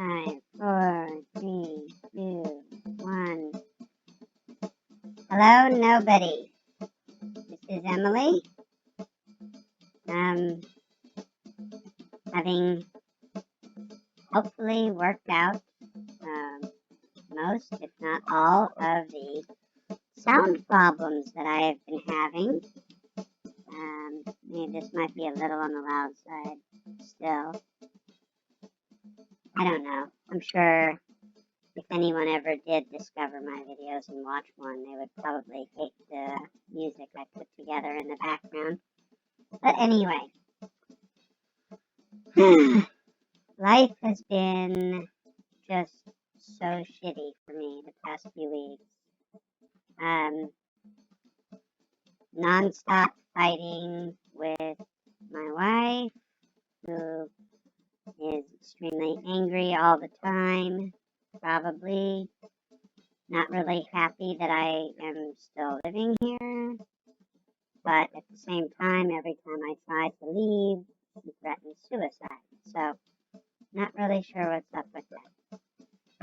5, 4, 3, 2, 1. Hello, nobody. This is Emily. Having hopefully worked out most, if not all, of the sound problems that I have been having. Maybe this might be a little on the loud side still. I don't know. I'm sure if anyone ever did discover my videos and watch one, they would probably hate the music I put together in the background. But anyway, life has been just so shitty for me the past few weeks. Non-stop fighting with my wife, who is extremely angry all the time, probably not really happy that I am still living here, but at the same time, every time I try to leave, she threatens suicide, so not really sure what's up with that.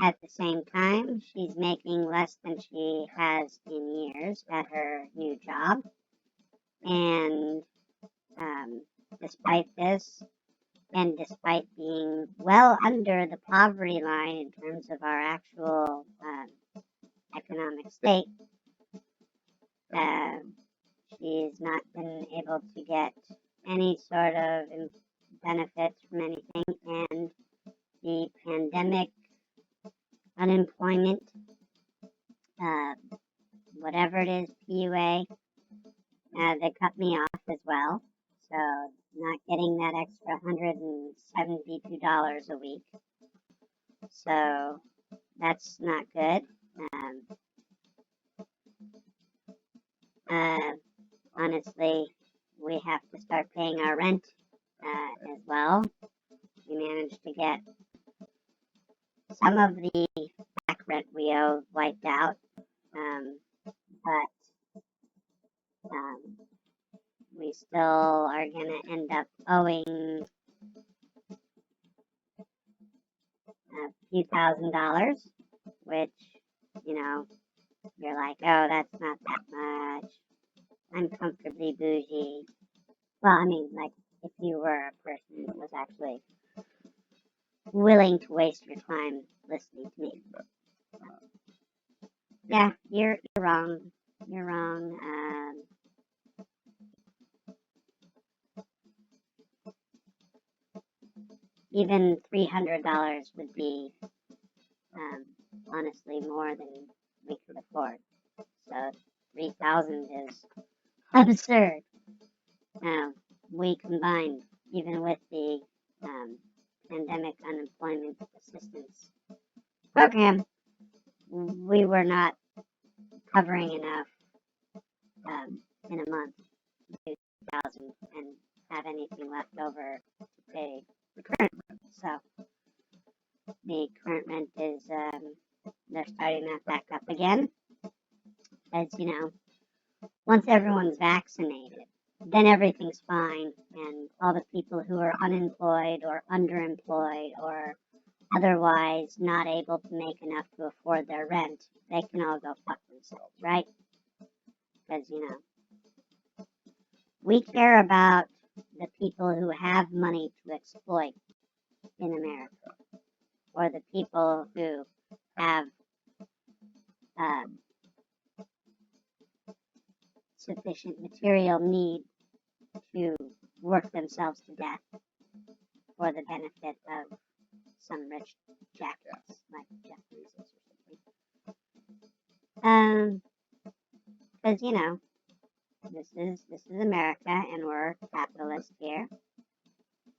At the same time, she's making less than she has in years at her new job, and despite this, and despite being well under the poverty line in terms of our actual economic state, she's not been able to get any sort of benefits from anything, and the pandemic unemployment, whatever it is, PUA, they cut me off as well. So not getting that extra $172 a week. So that's not good. Honestly, we have to start paying our rent as well. We managed to get some of the back rent we owe wiped out, but we still are going to end up owing a few $1,000s, which, you're like, oh, that's not that much. I'm comfortably bougie. Well, I mean, like, if you were a person that was actually willing to waste your time listening to me. Yeah, you're wrong. You're wrong. Even $300 would be, honestly, more than we could afford. So $3,000 is absurd. We combined, even with the pandemic unemployment assistance program, we were not covering enough in a month to $2,000 and have anything left over to pay the current rent. So the current rent is, they're starting that back up again. As once everyone's vaccinated, then everything's fine, and all the people who are unemployed or underemployed or otherwise not able to make enough to afford their rent, they can all go fuck themselves, right? Because, we care about the people who have money to exploit in America, or the people who have sufficient material need to work themselves to death for the benefit of some rich jackass like Jeff Bezos or something. Because this is America, and we're capitalist here,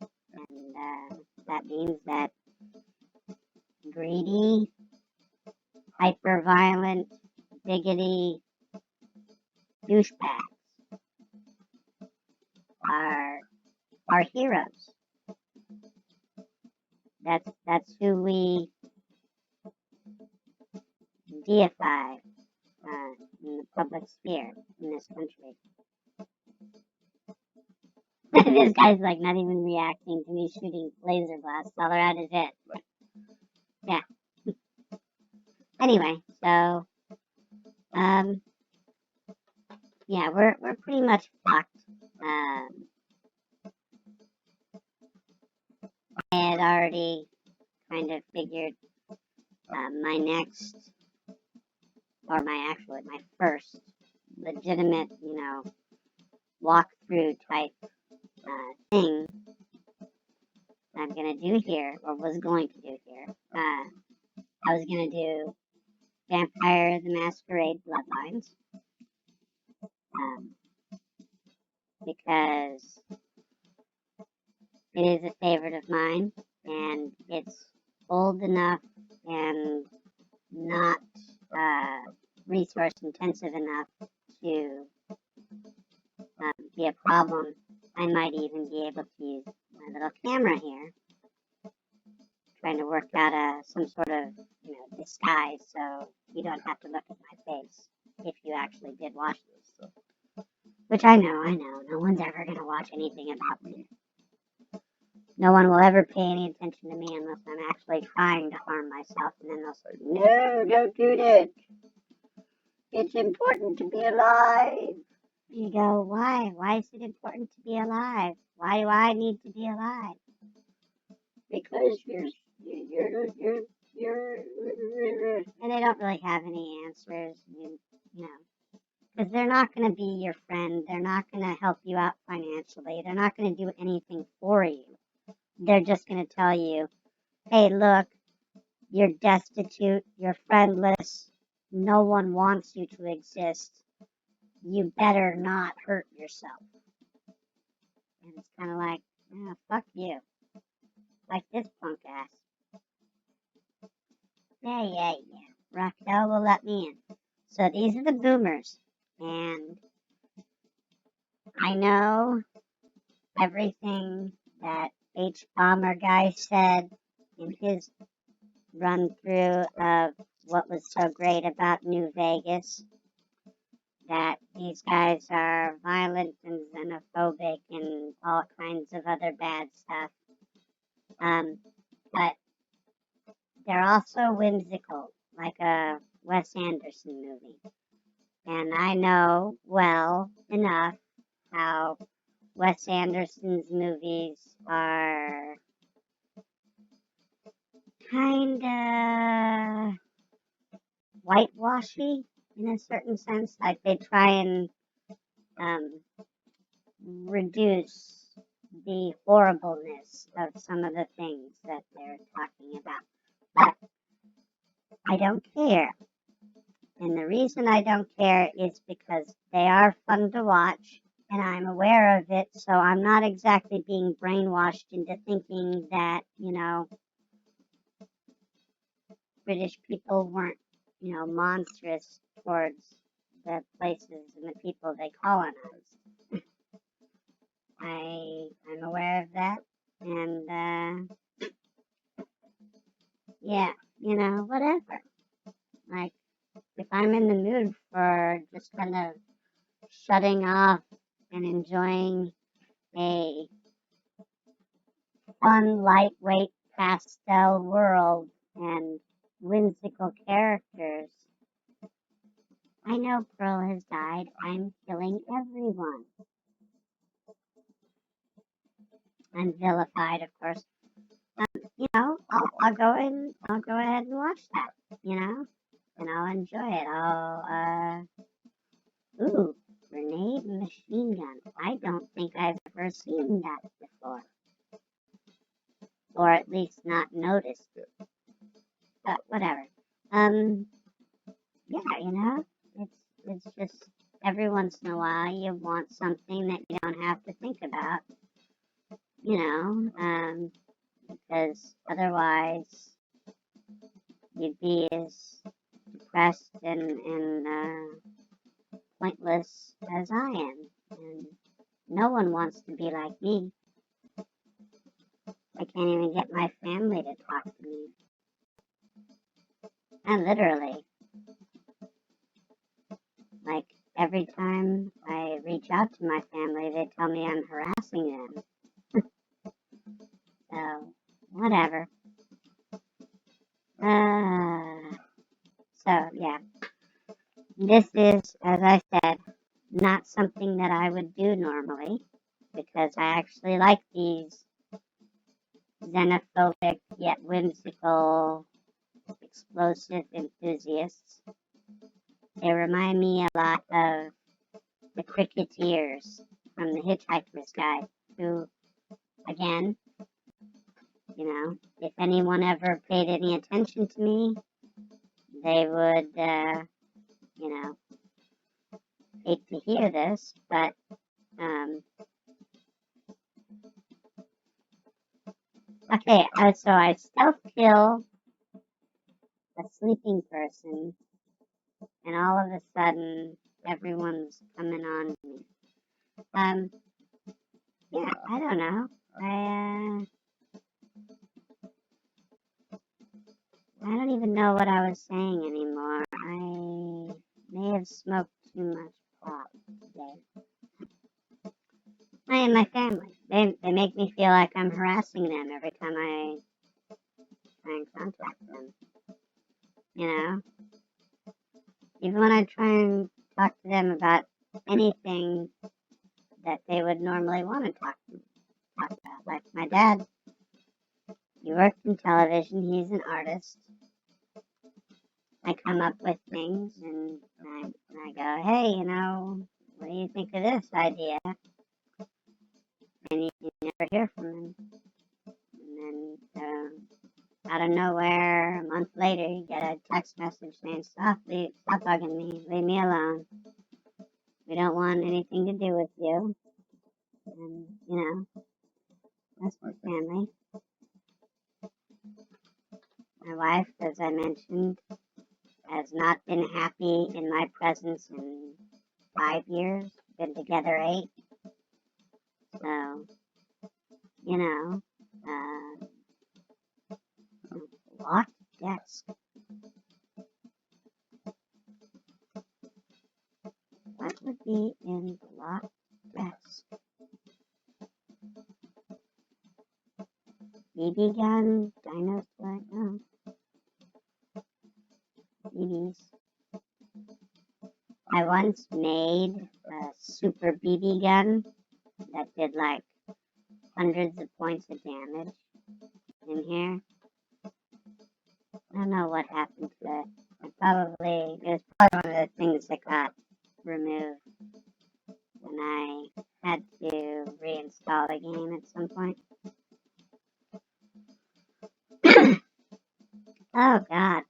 and that means that greedy, hyper-violent, bigoty douchebags are our heroes. That's who we deify in the public sphere in this country. This guy's like not even reacting to me shooting laser blasts all around his head. anyway, so, yeah, we're pretty much fucked. I had already kind of figured my next, or my first legitimate, walkthrough type thing I'm gonna do here, or was going to do here. I was gonna do Vampire the Masquerade Bloodlines, because it is a favorite of mine, and it's old enough and not resource intensive enough to be a problem. I might even be able to use my little camera here, trying to work out some sort of disguise, so you don't have to look at my face if you actually did watch this stuff. Which I know, no one's ever gonna watch anything about me. No one will ever pay any attention to me unless I'm actually trying to harm myself, and then they'll say, "No, don't do that. It's important to be alive." You go, why? Why is it important to be alive? Why do I need to be alive? Because you're, and they don't really have any answers, because they're not going to be your friend. They're not going to help you out financially. They're not going to do anything for you. They're just going to tell you, hey, look, you're destitute, you're friendless, no one wants you to exist. You better not hurt yourself. And it's kind of like, oh, fuck you. Like this punk ass. Yeah. Raquel will let me in. So these are the boomers. And I know everything that H. Bomber guy said in his run through of what was so great about New Vegas. That these guys are violent and xenophobic and all kinds of other bad stuff. But they're also whimsical, like a Wes Anderson movie. And I know well enough how Wes Anderson's movies are kind of whitewashy in a certain sense. Like they try and reduce the horribleness of some of the things that they're talking about. But I don't care. And the reason I don't care is because they are fun to watch and I'm aware of it, so I'm not exactly being brainwashed into thinking that, British people weren't, monstrous towards the places and the people they colonized. I'm aware of that, and yeah, whatever. Like, if I'm in the mood for just kind of shutting off and enjoying a fun, lightweight pastel world and whimsical characters, I know Pearl has died. I'm killing everyone. I'm vilified, of course. I'll go ahead and watch that, and I'll enjoy it. Ooh, grenade machine gun. I don't think I've ever seen that before, or at least not noticed it. But whatever. Yeah, it's just every once in a while you want something that you don't have to think about, because otherwise you'd be as depressed and pointless as I am. And no one wants to be like me. I can't even get my family to talk to me. And literally, like every time I reach out to my family, they tell me I'm harassing them. So, whatever. So So, yeah, this is, as I said, not something that I would do normally because I actually like these xenophobic yet whimsical, explosive enthusiasts. They remind me a lot of the Cricketeers from the Hitchhiker's Guide, who, again, if anyone ever paid any attention to me, they would, hate to hear this, but, okay, so I stealth kill a sleeping person, and all of a sudden, everyone's coming on me. Yeah, I don't know. I don't even know what I was saying anymore. I may have smoked too much pot today. I and my family. They make me feel like I'm harassing them every time I try and contact them. Even when I try and talk to them about anything that they would normally want to talk about. Like my dad, he worked in television, he's an artist. I come up with things and I go, hey, what do you think of this idea? And you never hear from him. And then out of nowhere, a month later, you get a text message saying, stop bugging me, leave me alone. We don't want anything to do with you. And, that's my family. My wife, as I mentioned, has not been happy in my presence in 5 years. Been together 8. So, locked desk. What would be in the locked desk? BB gun, dinosaur, no. BBs. I once made a super BB gun that did like hundreds of points of damage in here. I don't know what happened to it. It was probably one of the things that got removed when I had to reinstall the game at some point. Oh God.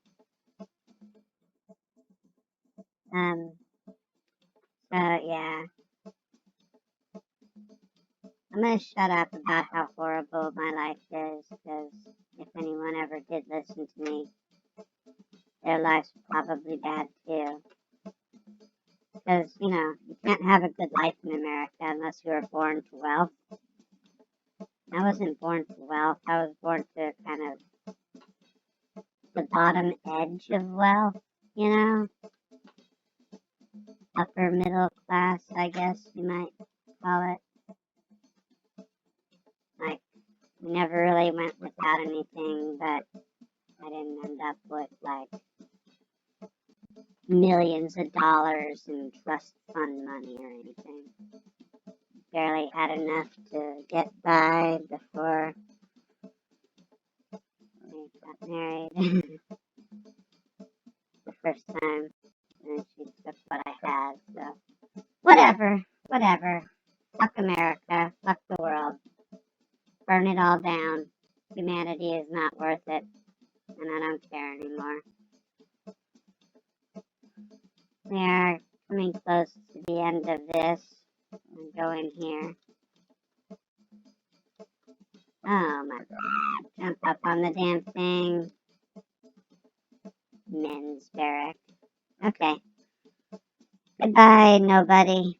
So yeah. I'm gonna shut up about how horrible my life is, because if anyone ever did listen to me, their life's probably bad too. Because, you can't have a good life in America unless you were born to wealth. I wasn't born to wealth. I was born to kind of the bottom edge of wealth, upper middle class, I guess you might call it. Like, we never really went without anything, but I didn't end up with, like, millions of dollars in trust fund money or anything. Barely had enough to get by before I got married the first time, and she took what I had, so whatever. Fuck America, fuck the world, burn it all down. Humanity is not worth it, and I don't care anymore. We are coming close to the end of this. I'm going here. Oh my God, jump up on the damn thing. Men's barrack. Okay. Goodbye, nobody.